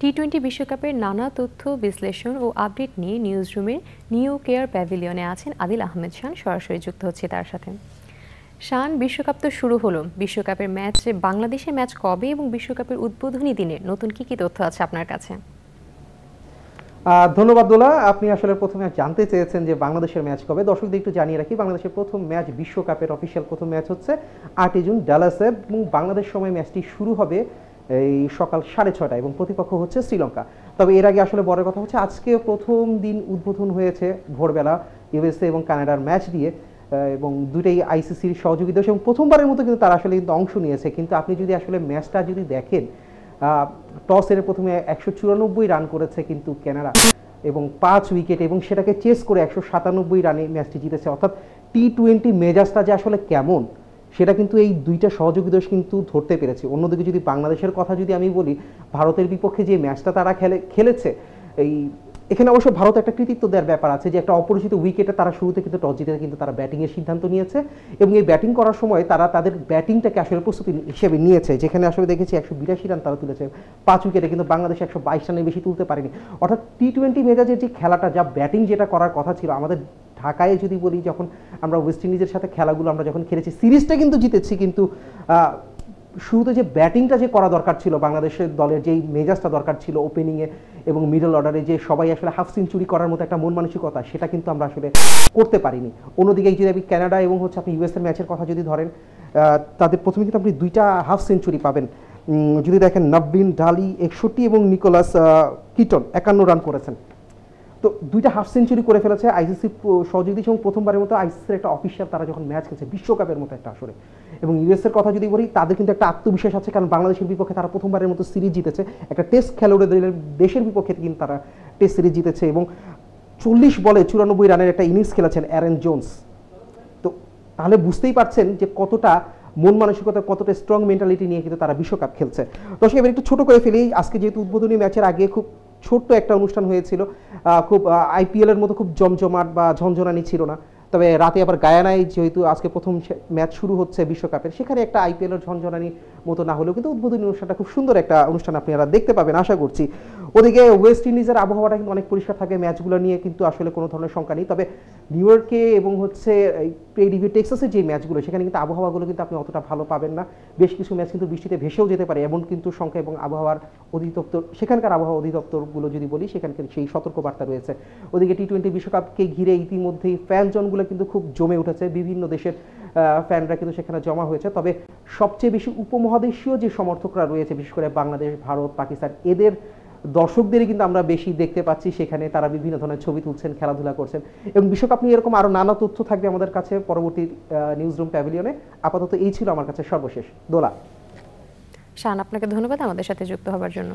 টি-20 বিশ্বকাপের নানা তথ্য বিশ্লেষণ ও আপডেট নিয়ে নিউজরুমের নিউ কেয়ার প্যাভিলিয়নে আছেন আদিল আহমেদ শান। সরাসরি যুক্ত হচ্ছে তার সাথে। শান, বিশ্বকাপ তো শুরু হলো, বিশ্বকাপের ম্যাচ, বাংলাদেশের ম্যাচ কবে এবং বিশ্বকাপের উদ্বোধনী দিনে নতুন কি তথ্য আছে আপনার কাছে? ধন্যবাদ দোলা। আপনি আসলে প্রথমে জানতে চেয়েছেন যে বাংলাদেশের ম্যাচ কবে। দর্শকদের একটু জানিয়ে রাখি, বাংলাদেশের প্রথম ম্যাচ, বিশ্বকাপের অফিসিয়াল প্রথম ম্যাচ হচ্ছে 8 জুন ডালাসে, এবং বাংলাদেশ সময় ম্যাচটি শুরু হবে এই সকাল 6:30 এবং প্রতিপক্ষ হচ্ছে শ্রীলঙ্কা। তবে এর আগে আসলে বড় কথা হচ্ছে আজকে প্রথম দিন উদ্বোধন হয়েছে ভোরবেলা ইউএসএ এবং কানাডার ম্যাচ দিয়ে, এবং দুইটাই আইসিসির সহযোগিতা এবং প্রথমবারের মতো কিন্তু তারা আসলে অংশ নিয়েছে। কিন্তু আপনি যদি আসলে ম্যাচটা যদি দেখেন, টসের প্রথমে 194 রান করেছে কিন্তু কানাডা, এবং 5 উইকেট, এবং সেটাকে চেস করে 197 রানে ম্যাচটি জিতেছে। অর্থাৎ টি-20 মেজাজটা যে আসলে কেমন সেটা কিন্তু এই দুইটা সহযোগী দেশ কিন্তু ধরতে পেরেছে। অন্যদিকে যদি বাংলাদেশের কথা যদি আমি বলি, ভারতের বিপক্ষে যে ম্যাচটা তারা খেলেছে, এখানে অবশ্য ভারত একটা কৃতিত্ব দেওয়ার ব্যাপার আছে যে একটা অপরিচিত উইকেটে তারা শুরুতে কিন্তু টস জিতে কিন্তু তারা ব্যাটিংয়ের সিদ্ধান্ত নিয়েছে, এবং এই ব্যাটিং করার সময় তারা তাদের ব্যাটিংটাকে আসলে প্রস্তুতি হিসেবে নিয়েছে, যেখানে আসলে দেখেছি 182 রান তারা তুলেছে 5 উইকেটে, কিন্তু বাংলাদেশ 122 রানের বেশি তুলতে পারেনি। অর্থাৎ টি-20 মেজাজের যে খেলাটা, যা ব্যাটিং যেটা করার কথা ছিল, আমাদের ঢাকায় যদি বলি, যখন আমরা ওয়েস্ট ইন্ডিজের সাথে খেলাগুলো আমরা যখন খেলেছি, সিরিজটা কিন্তু জিতেছি, কিন্তু শুরুতে যে ব্যাটিংটা যে করা দরকার ছিল, বাংলাদেশের দলের যেই মেজাজটা দরকার ছিল ওপেনিংয়ে এবং মিডল অর্ডারে, যে সবাই আসলে হাফ সেঞ্চুরি করার মতো একটা মন মানসিকতা, সেটা কিন্তু আমরা আসলে করতে পারিনি। অন্যদিকে যদি আপনি কানাডা এবং হচ্ছে আপনি ইউএসএর ম্যাচের কথা যদি ধরেন, তাদের প্রথমে কিন্তু আপনি 2টা হাফ সেঞ্চুরি পাবেন। যদি দেখেন, নবীন ডালি 61 এবং নিকোলাস কিটন 51 রান করেছেন। তো 2টা হাফ সেঞ্চুরি করে ফেলেছে আইসিসি সহযোগী, এবং প্রথমবারের মতো আইসিসির একটা অফিসিয়াল তারা যখন ম্যাচ খেলছে বিশ্বকাপের মতো একটা আসরে। এবং ইউএসের কথা যদি বলি, তাদের কিন্তু একটা আত্মবিশ্বাস আছে, কারণ বাংলাদেশের বিপক্ষে তারা প্রথমবারের মতো সিরিজ জিতেছে, একটা টেস্ট খেলোয়াড়দের দেশের বিপক্ষে কিন্তু তারা টেস্ট সিরিজ জিতেছে, এবং 40 বলে 94 রানের একটা ইনিংস খেলেছেন অ্যারন জোন্স। তো তাহলে বুঝতেই পারছেন যে কতটা মন মানসিকতা, কতটা স্ট্রং মেন্টালিটি নিয়ে কিন্তু তারা বিশ্বকাপ খেলছে। দর্শক, এবার একটু ছোট করে ফেলি। আজকে যেহেতু উদ্বোধনী ম্যাচের আগে খুব ছোট্ট একটা অনুষ্ঠান হয়েছিল, খুব আইপিএলের মতো খুব জমজমাট বা ঝনঝনানি ছিল না, তবে রাতে আবার গায়ানায় যেহেতু আজকে প্রথম ম্যাচ শুরু হচ্ছে বিশ্বকাপের, সেখানে একটা আইপিএলের ঝনঝনানি মতো না হলেও কিন্তু উদ্বোধনী অনুষ্ঠানটা খুব সুন্দর একটা অনুষ্ঠান আপনারা দেখতে পাবেন আশা করছি। ওদিকে ওয়েস্ট ইন্ডিজের আবহাওয়াটা কিন্তু অনেক পরিষ্কার থাকে, ম্যাচগুলো নিয়ে কিন্তু আসলে কোনো ধরনের শঙ্কা নেই। তবে নিউ ইয়র্কে এবং হচ্ছে টেক্সাসের যে ম্যাচগুলো, সেখানে কিন্তু আবহাওয়াগুলো কিন্তু আপনি অতটা ভালো পাবেন না। বেশ কিছু ম্যাচ কিন্তু বৃষ্টিতে ভেসেও যেতে পারে, এমন কিন্তু শঙ্কা, এবং আবহাওয়ার অধিদপ্তর, সেখানকার আবহাওয়া অধিদপ্তরগুলো যদি বলি, সেখানকার সেই সতর্কবার্তা রয়েছে। ওদিকে টি-20 বিশ্বকাপকে ঘিরে ইতিমধ্যেই ফ্যান জোনগুলো কিন্তু খুব জমে উঠেছে, বিভিন্ন দেশের ফ্যানরা কিন্তু সেখানে জমা হয়েছে। তবে সবচেয়ে বেশি উপমহাদেশীয় যে সমর্থকরা রয়েছে, বিশেষ করে বাংলাদেশ, ভারত, পাকিস্তান, এদের দর্শকদেরই কিন্তু আমরা বেশি দেখতে পাচ্ছি সেখানে। তারা বিভিন্ন ধরনের ছবি তুলছেন, খেলাধুলা করছেন, এবং বিশ্বকাপ নিয়ে এরকম আরও নানা তথ্য থাকবে আমাদের কাছে পরবর্তী নিউজরুম প্যাভিলিয়নে। আপাতত এই ছিল আমার কাছে সর্বশেষ। দোলা। শান, আপনাকে ধন্যবাদ আমাদের সাথে যুক্ত হবার জন্য।